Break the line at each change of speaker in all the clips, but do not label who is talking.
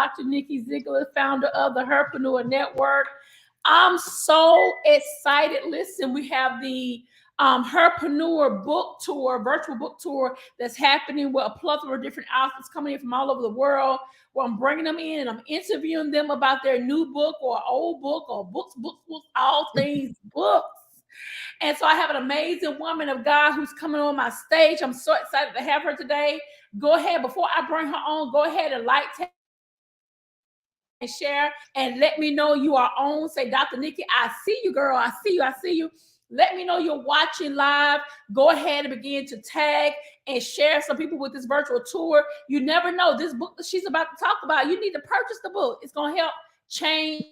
Dr. Nikki Ziegler, founder of the Herprenuer Network. I'm so excited. Listen, we have the Herprenuer book tour, virtual book tour that's happening with a plethora of different authors coming in from all over the world. Where I'm bringing them in and I'm interviewing them about their new book or old book or books, all things books. And so I have an amazing woman of God who's coming on my stage. I'm so excited to have her today. Go ahead, before I bring her on, go ahead and like, tag, and share, and let me know you are on. Say, Dr. Nikki, I see you, girl. I see you. I see you. Let me know you're watching live. Go ahead and begin to tag and share some people with this virtual tour. You never know. This book that she's about to talk about, you need to purchase the book. It's going to help change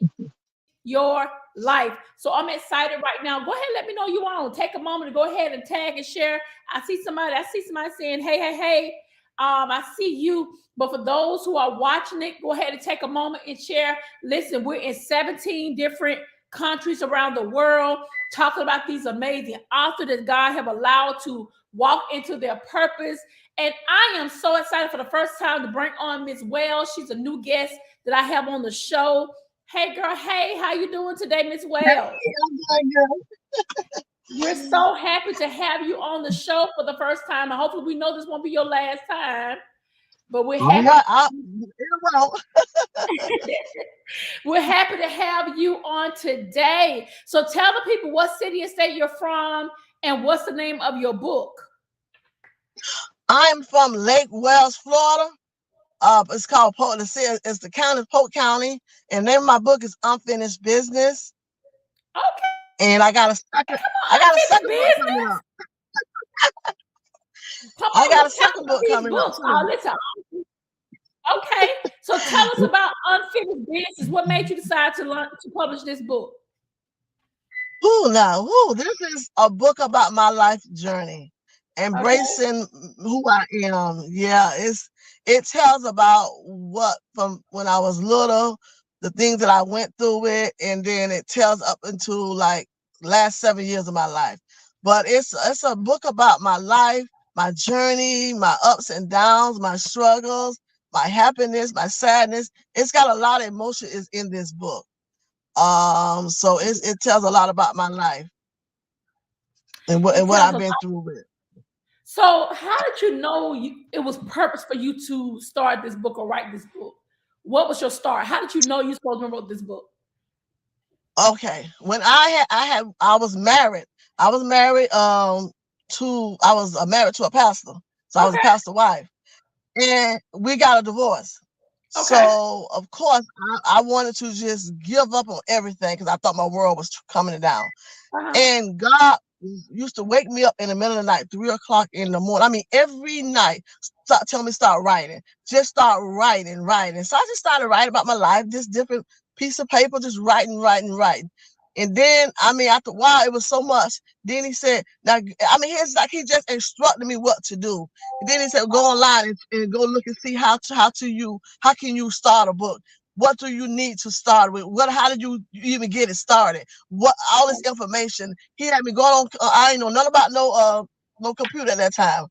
your life. So I'm excited right now. Go ahead and let me know you on. Take a moment to go ahead and tag and share. I see somebody saying, hey. I see you. But for those who are watching it, go ahead and take a moment and share. Listen, we're in 17 different countries around the world talking about these amazing authors that God have allowed to walk into their purpose. And I am so excited for the first time to bring on Miss Wells. She's a new guest that I have on the show. Hey, girl. Hey, how you doing today, Miss Wells?
Hey, I'm doing good.
We're so happy to have you on the show for the first time. And hopefully we know this won't be your last time. But we're happy. We're happy to have you on today. So tell the people what city and state you're from and what's the name of your book.
I'm from Lake Wells, Florida. It's called Polk. It's the county, Polk County, and the name of my book is Unfinished Business.
Okay.
And I got a second. I got a second book coming up. I got a second book coming up.
Okay, so tell us about Unfinished Business. What made you decide to publish this book?
This is a book about my life journey, embracing who I am. Yeah, it tells about what from when I was little, the things that I went through it, and then it tells up into like last 7 years of my life. But it's a book about my life, my journey, my ups and downs, my struggles, my happiness, my sadness. It's got a lot of emotion is in this book. So it tells a lot about my life and what I've been through with.
So how did you know it was purpose for you to start this book or write this book? What was your start? How did you know you were supposed to write this book?
Okay, when I was married. I was married married to a pastor. So I was a pastor wife. And we got a divorce. Okay. So of course I wanted to just give up on everything because I thought my world was coming down. And God used to wake me up in the middle of the night, 3 o'clock in the morning. I mean, every night, telling me start writing. Just start writing. So I just started writing about my life, just different piece of paper, just writing. And then, I mean, after a while, it was so much. Then he said, now, I mean, he just instructed me what to do. And then he said, go online and go look and see how can you start a book? What do you need to start with? How did you even get it started? All this information. He had me going on. I didn't know nothing about no computer at that time.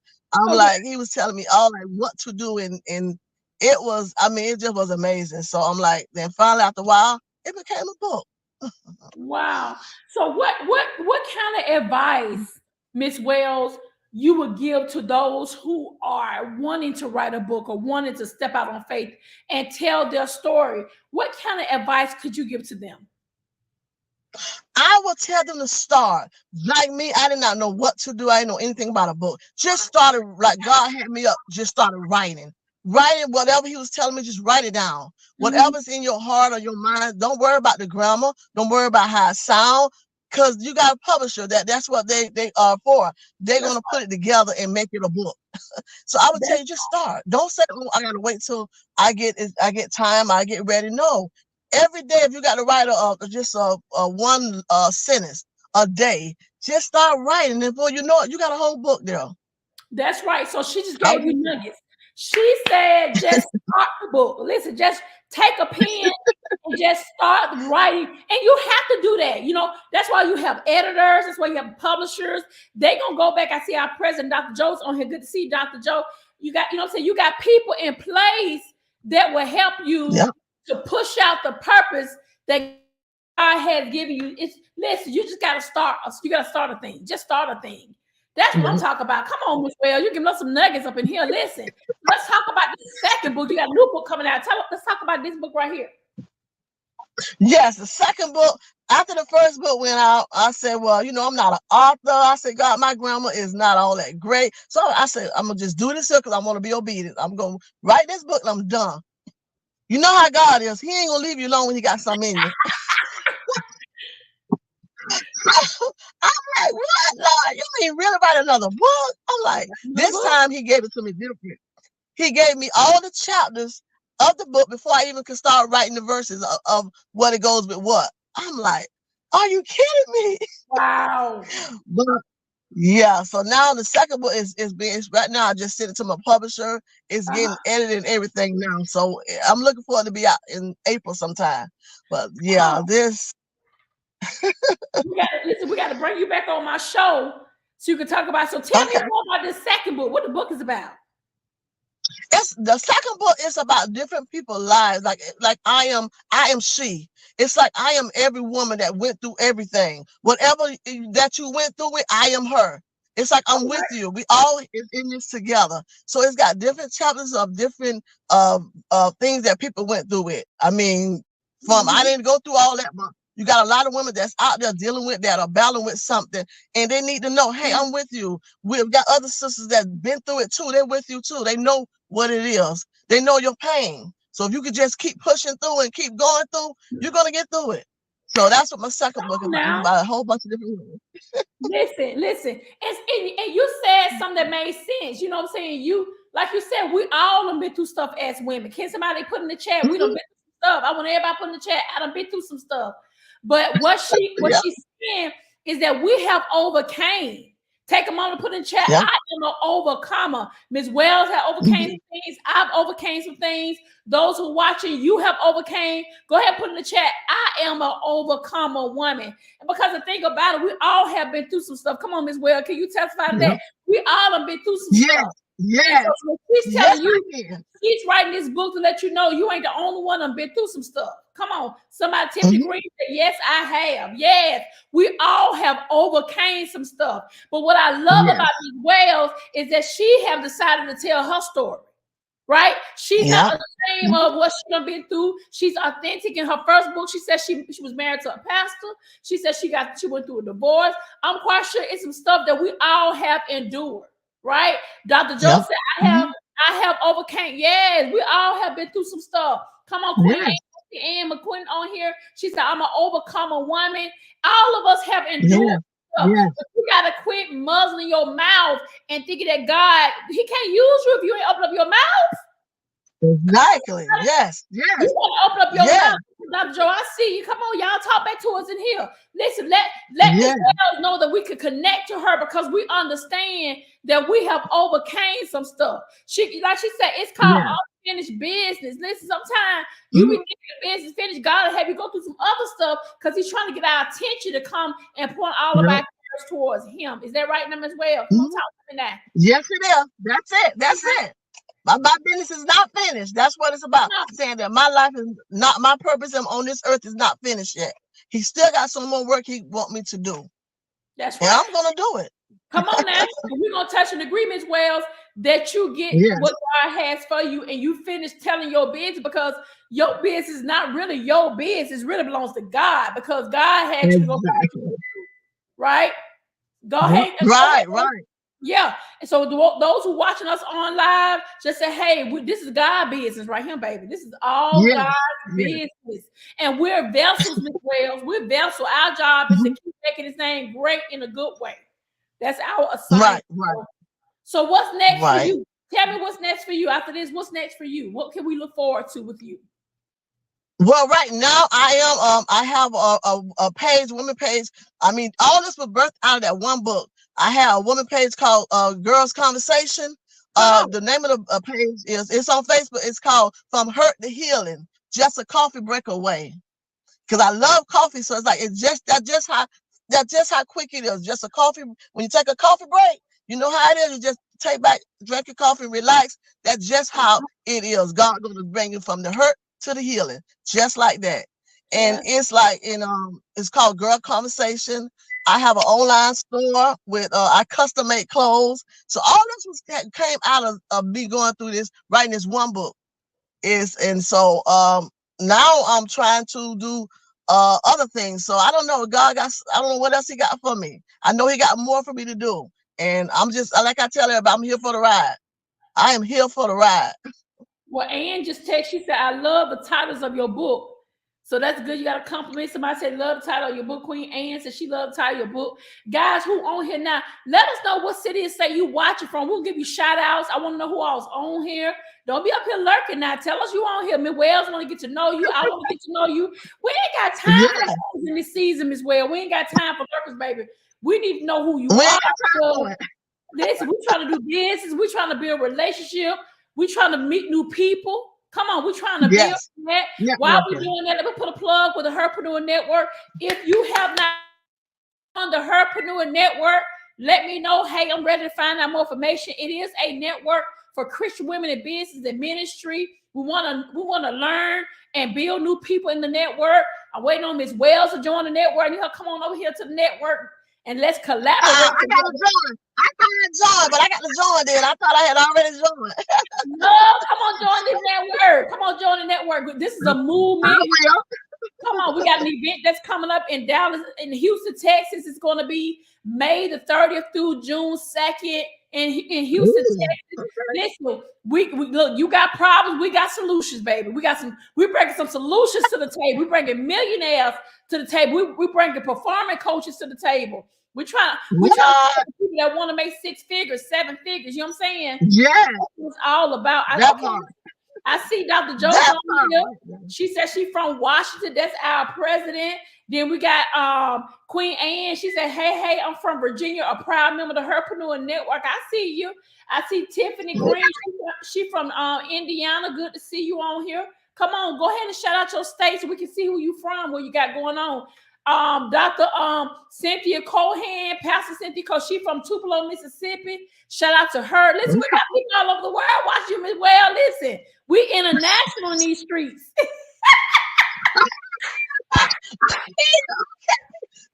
He was telling me all like what to do, and it was, I mean, it just was amazing. So I'm like, then finally after a while, it became a book.
Wow. So what kind of advice, Miss Wells, you would give to those who are wanting to write a book or wanting to step out on faith and tell their story? What kind of advice could you give to them?
I will tell them to start. Like me, I did not know what to do. I didn't know anything about a book. Just started, like God had me up, just started writing. Writing whatever he was telling me, just write it down. Whatever's in your heart or your mind, don't worry about the grammar. Don't worry about how it sounds, because you got a publisher. That's what they are for. They're going to put it together and make it a book. So I would tell you, just start. Don't say, oh, I got to wait till I get time, I get ready. No. Every day, if you got to write one sentence a day, just start writing. And before you know it, you got a whole book there.
That's right. So she just gave you nuggets. She said, just start the book. Listen, just take a pen and just start writing. And you have to do that. You know, that's why you have editors. That's why you have publishers. They're going to go back. I see our president, Dr. Joe's on here. Good to see you, Dr. Joe. You got, you know what I'm saying? You got people in place that will help you to push out the purpose that God has given you. It's listen, you just gotta start. You gotta start a thing. Just start a thing. That's what I'm talking about. Come on, Miss Well, you giving us some nuggets up in here. Listen, let's talk about the second book. You got a new book coming out. Let's talk about this book right here.
Yes, the second book. After the first book went out, I said, well, I'm not an author. I said, God, my grammar is not all that great. So I said, I'm going to just do this here because I want to be obedient. I'm going to write this book and I'm done. You know how God is. He ain't going to leave you alone when he got something in you. I'm like, what, Lord? You mean really write another book? I'm like, this time he gave it to me different. He gave me all the chapters of the book before I even could start writing the verses of what it goes with what. I'm like, are you kidding me?
Wow.
But yeah, so now the second book is being right now. I just sent it to my publisher. It's getting edited and everything now. So I'm looking for it to be out in April sometime. But yeah, this
we got to bring you back on my show so you can talk about. So tell me more about this second book. What the book is about?
It's the second book is about different people's lives. Like I am she. It's like I am every woman that went through everything. Whatever that you went through with, I am her. It's like I'm with you. We all is in this together. So it's got different chapters of different things that people went through with. I mean, I didn't go through all that, but you got a lot of women that's out there dealing with that or battling with something, and they need to know, hey, I'm with you. We've got other sisters that been through it too. They're with you too. They know what it is. They know your pain. So if you could just keep pushing through and keep going through, you're gonna get through it. So that's what my second book is about. It's about a whole bunch of different women.
Listen. And you said something that made sense. You know what I'm saying? Like you said, we all have been through stuff as women. Can somebody put in the chat? We done been through some stuff. I want everybody put in the chat. I done been through some stuff. But what she's saying is that we have overcame. Take a moment to put in chat. I am an overcomer. Ms. Wells have overcame some things. I've overcame some things. Those who are watching, you have overcame. Go ahead and put in the chat. I am an overcomer woman. And because the thing about it, we all have been through some stuff. Come on, Ms. Wells, can you testify to that? We all have been through some stuff.
Yes.
So she's telling you, she's writing this book to let you know you ain't the only one that's been through some stuff. Come on. Somebody, Tiffany Green said, yes, I have. Yes, we all have overcame some stuff. But what I love about Ms. Wells is that she have decided to tell her story. Right? She's not ashamed of what she's done been through. She's authentic. In her first book, she said she was married to a pastor. She said she went through a divorce. I'm quite sure it's some stuff that we all have endured. Right? Dr. Joe said, I have overcame. Yes, we all have been through some stuff. Come on, Queen Anne McQuinn on here. She said, I'm an overcomer woman. All of us have endured stuff. But you gotta quit muzzling your mouth and thinking that God, he can't use you if you ain't open up your mouth.
Exactly. Yes.
You gotta open up your mouth. Dr. Joe, I see you. Come on, y'all, talk back to us in here. Listen, let Ms. Wells know that we could connect to her because we understand that we have overcame some stuff. Like she said, it's called unfinished business. Listen, sometimes you be thinking the business finished. God will have you go through some other stuff because he's trying to get our attention to come and point all of our cares towards him. Is that right, Ms. Wells? Come on, talk to me now.
Yes, it is. That's it. My business is not finished. That's what it's about. Saying that my life is not, my purpose on this earth is not finished yet. He still got some more work he want me to do.
That's right.
And I'm gonna do it.
Come on now. We're gonna touch an agreement, Wells, that you get what God has for you and you finish telling your business, because your business is not really your business. It really belongs to God, because God had you to go right. Go ahead.
Right.
Yeah. And so those who watching us on live, just say, hey, this is God's business right here, baby. This is all God's business. And we're vessels, Ms. Wells. We're vessels. Our job is to keep making his name great in a good way. That's our assignment.
Right.
So what's next for you? Tell me what's next for you. After this, what's next for you? What can we look forward to with you?
Well, right now I have a page, women page. I mean, all this was birthed out of that one book. I have a woman page called Girls Conversation. The name of the page it's on Facebook. It's called From Hurt to Healing, just a coffee break away. Because I love coffee, so it's like that's just how quick it is. Just a coffee. When you take a coffee break, you know how it is. You just take back, drink your coffee, and relax. That's just how it is. God going to bring you from the hurt to the healing, just like that. And it's like, it's called Girl Conversation. I have an online store with I custom make clothes. So all this came out of me going through this, writing this one book. So now I'm trying to do other things. So I don't know. I don't know what else he got for me. I know he got more for me to do. And I'm just, like I tell everybody, I'm here for the ride. I am here for the ride.
Well, Ann just texted, she said, I love the titles of your book. So that's good. You got to compliment somebody. Said, love the title of your book. Queen Ann said she loved the title of your book. Guys, who on here now? Let us know what city say you watching from. We'll give you shout outs. I want to know who all's on here. Don't be up here lurking now. Tell us you on here. Miss Wells want to get to know you. I want to get to know you. We ain't got time for that in this season, Miss Wells. We ain't got time for lurkers, baby. We need to know who you are. Listen, we're trying to do business. We're trying to build a relationship. We're trying to meet new people. Come on, we're trying to build that. While we're doing that, let me put a plug with the Herprenuer Network. If you have not on the Herprenuer Network, let me know. Hey, I'm ready to find out more information. It is a network for Christian women in business and ministry. We want to learn and build new people in the network. I'm waiting on Miss Wells to join the network. You know, come on over here to the network and let's collaborate.
I got to join. I thought I joined, but I got to join then. I thought I had already joined.
No, come on, join this network. Come on, join the network. This is a movement. Come on, we got an event that's coming up in Dallas, in Houston, Texas. It's going to be May the 30th through June 2nd in Houston, Texas. Listen, we look, you got problems, we got solutions, baby. We're bringing some solutions to the table. We're bringing millionaires to the table. We're bringing performing coaches to the table. We're trying to people that want to make 6 figures, 7 figures. You know what I'm saying?
Yeah.
It's all about. I see Dr. Joe here. She said she's from Washington. That's our president. Then we got Queen Ann. She said, hey, I'm from Virginia, a proud member of the Herprenuer Network. I see you. I see Tiffany Green. She from Indiana. Good to see you on here. Come on, go ahead and shout out your state so we can see who you from, what you got going on. Dr. Cynthia Cohan, Pastor Cynthia, because she from Tupelo, Mississippi. Shout out to her. Listen, we got people all over the world watching you as well. Listen, we international in these streets.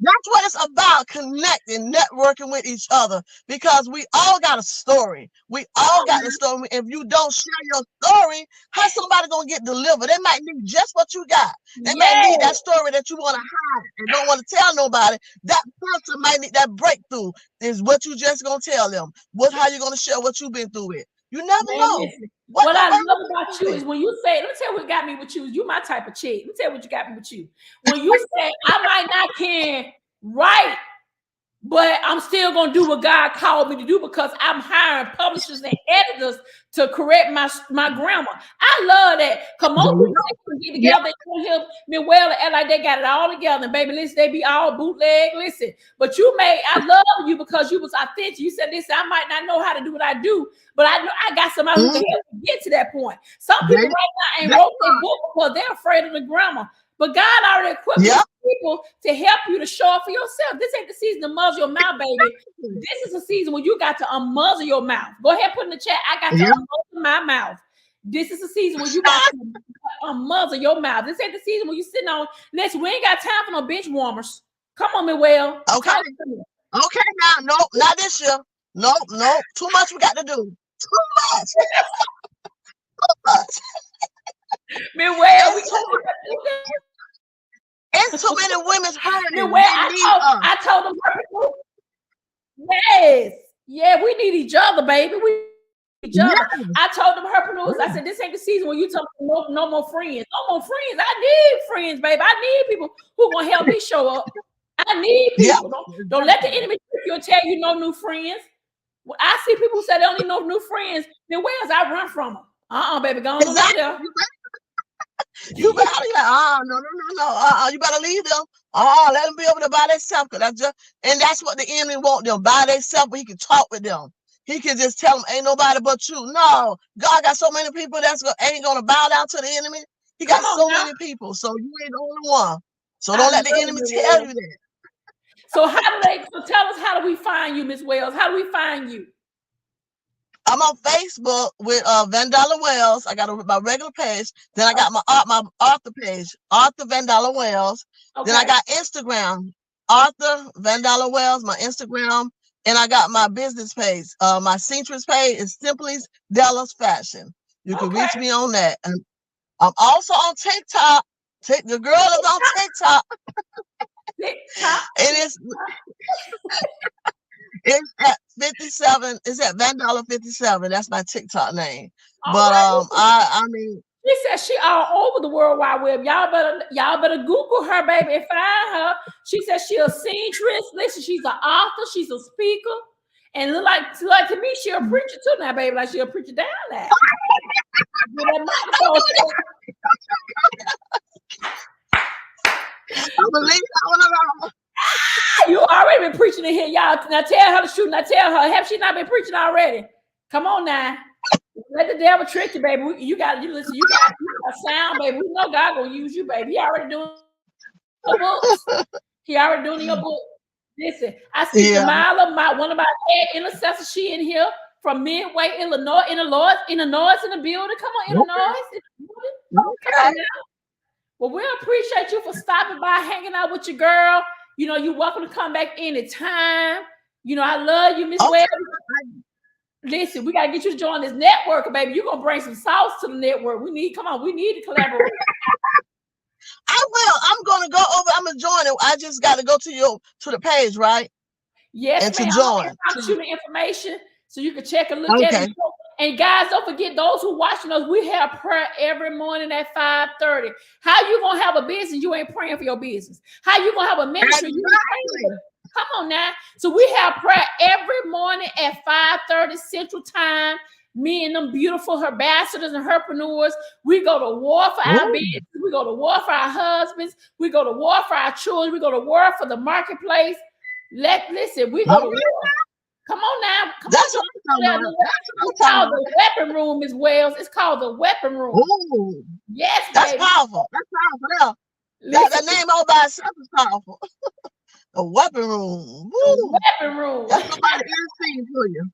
That's what it's about, connecting, networking with each other, because we all got a story. We all got a story. If you don't share your story, how's somebody going to get delivered? They might need just what you got. They might need that story that you want to hide and don't want to tell nobody. That person might need that breakthrough. Is what you just going to tell them. How you going to share what you've been through with. You never know.
What I love about you is when you say, let me tell you what got me with you. You my type of chick. Let me tell you what you got me with you. When you say, I might not can write, but I'm still going to do what God called me to do because I'm hiring publishers and editors to correct my grammar. I love that. Come on, people get together and help me well and like they got it all together. And baby, listen, they be all bootleg. Listen, but I love you because you was authentic. You said, listen, I might not know how to do what I do, but I know I got somebody who can help me get to that point. Some people right now ain't wrote their book because they're afraid of the grammar. But God already equipped people to help you to show up for yourself. This ain't the season to muzzle your mouth, baby. This is a season when you got to unmuzzle your mouth. Go ahead, put in the chat. I got to unmuzzle my mouth. This is a season when you got to unmuzzle your mouth. This ain't the season when you sitting on. Listen, we ain't got time for no bench warmers. Come on, Will.
Okay. Okay, now, nope, not this year. Nope. Too much we got to do. Too much. Too much.
Will,
it's too many women's hurting.
I told them, yes, yeah, we need each other, baby. We need each other. Yes. I told them Herpreneurs, I said, this ain't the season when you tell them no more friends. No more friends. I need friends, baby. I need people who gonna help me show up. I need people. Don't let the enemy trick you and tell you no new friends. When I see people who say they don't need no new friends, then where's I run from them? Baby, go on over there.
You better no. You better leave them. Let them be able to by themselves. And that's what the enemy want them by themselves. But he can talk with them. He can just tell them, ain't nobody but you. No, God got so many people ain't gonna bow down to the enemy. He got so many people, so you ain't the only one. So don't let the enemy tell you that.
So so tell us, how do we find you, Miss Wells? How do we find you?
I'm on Facebook with Vandella Wells. I got my regular page. Then I got my author page, Arthur Vandella Wells. Okay. Then I got Instagram, Arthur Vandella Wells, my Instagram. And I got my business page. My seamstress page is Simply Della's Fashion. You can reach me on that. And I'm also on TikTok. The girl is on TikTok. TikTok. And it's at 57. It's at Vandella 57. That's my TikTok name. But I mean,
she said she all over the World Wide Web. Y'all better Google her, baby, and find her. She said she a seamstress. Listen, she's an author. She's a speaker, and look like to me, she a preacher too now, baby. Like she a preacher down there. You already been preaching in here, y'all. Now tell her to shoot. Now tell her, have she not been preaching already? Come on now. Let the devil trick you, baby. You got listen. You got a sound, baby. We know God gonna use you, baby. He already doing your books. He already doing your book. Listen, I see Jamila, one of my intercessors. She in here from Midway, Illinois. Illinois in the building. Come on, Illinois. Come on now. Well, we appreciate you for stopping by, hanging out with your girl. You know, you're welcome to come back anytime. You know, I love you, Miss Webb. Listen, we got to get you to join this network, baby. You're going to bring some sauce to the network. We need to collaborate.
I will. I'm going to go over. I'm going to join it. I just got to go to the page, right?
Yes,
and to join.
I'll shoot the information so you can check and look at it. And guys, don't forget, those who watching us, we have prayer every morning at 5:30. How you going to have a business? You ain't praying for your business. How you going to have a ministry? You ain't praying for it. Come on now. So we have prayer every morning at 5:30 Central Time. Me and them beautiful ambassadors and herpreneurs, we go to war for our business. We go to war for our husbands. We go to war for our children. We go to war for the marketplace. Listen, we go to war. Come on now.
That's
called the weapon room as well. It's called the weapon room.
Ooh.
Yes,
that's
baby.
powerful. That's powerful. That name all by itself is powerful. A weapon room.
Woo. Weapon room.
That's somebody insane for you.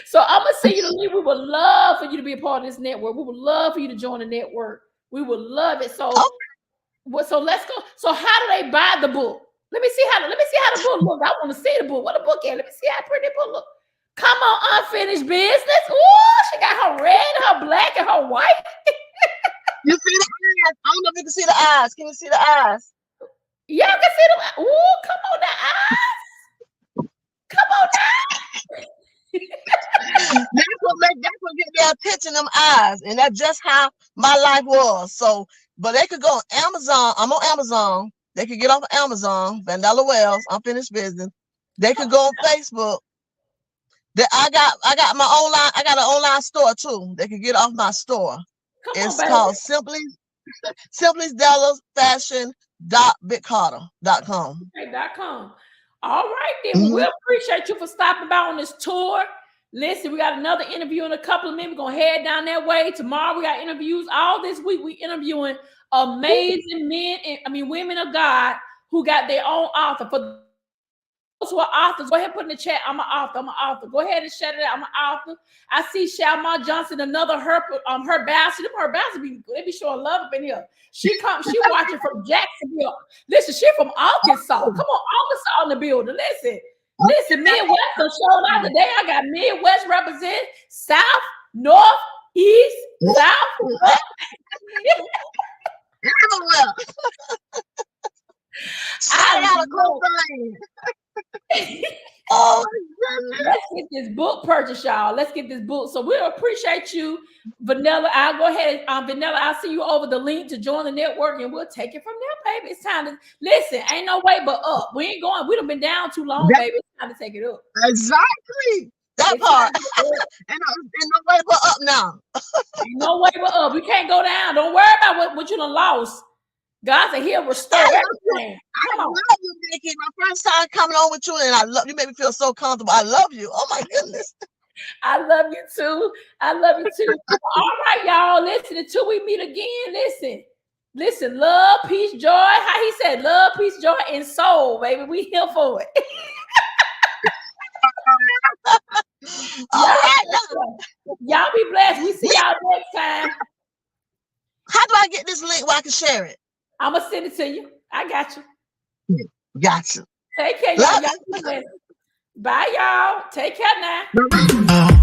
So I'm gonna send you the link. We would love for you to be a part of this network. We would love for you to join the network. We would love it. So, so let's go. So how do they buy the book? Let me see how the book look. I want to see the book. What the book is? Let me see how pretty the book look. Come on, Unfinished Business. Ooh, she got her red, her black, and her white.
You see the eyes? I don't know if you can see the eyes. Can you see the eyes?
Yeah, I can see them. Ooh, come on, the eyes. Come on now.
That's what get their attention, them eyes. And that's just how my life was. So, but they could go on Amazon. I'm on Amazon. They could get off of Amazon, Vandella Wells, Unfinished Business. They could go on Facebook. I got my online, I got an online store too. They could get off my store. It's called Simply Della's Fashion.bitcarter.com.
Okay.com. All right, then. We appreciate you for stopping by on this tour. Listen, we got another interview in a couple of minutes. We're going to head down that way. Tomorrow we got interviews. All this week we interviewing amazing women of God who got their own author. For those who are authors, go ahead and put in the chat, I'm an author. Go ahead and shout it out, I'm an author. I see Shalma Johnson, another her bastard. They be showing love up in here. She watching from Jacksonville. Listen, she from Arkansas. Come on, Arkansas in the building. Listen, Midwest showed out today. I got Midwest represent, South, North, East, South. I got a cool thing. Oh, let's get this book purchased, y'all. Let's get this book. So we appreciate you, Vandella. I'll go ahead and Vandella, I'll see you over the link to join the network, and we'll take it from there, baby. It's time to listen. Ain't no way but up. We ain't going. We done been down too long, baby. It's time to take it up.
Exactly. That part. Ain't no way but up now.
Ain't no way but up. We can't go down. Don't worry about what you done lost. God said he'll restore everything.
I love you, Nikki. My first time coming on with you, and I love you. Make me feel so comfortable. I love you. Oh my goodness.
I love you too. All right, y'all. Listen, until we meet again, listen. Love, peace, joy. How he said, love, peace, joy, and soul, baby. We here for it.
All right.
Y'all be blessed. We see y'all next time.
How do I get this link where I can share it?
I'm going to send it to you. I got you.
Got you.
Take care, y'all. Y'all be blessed. Bye, y'all. Take care now.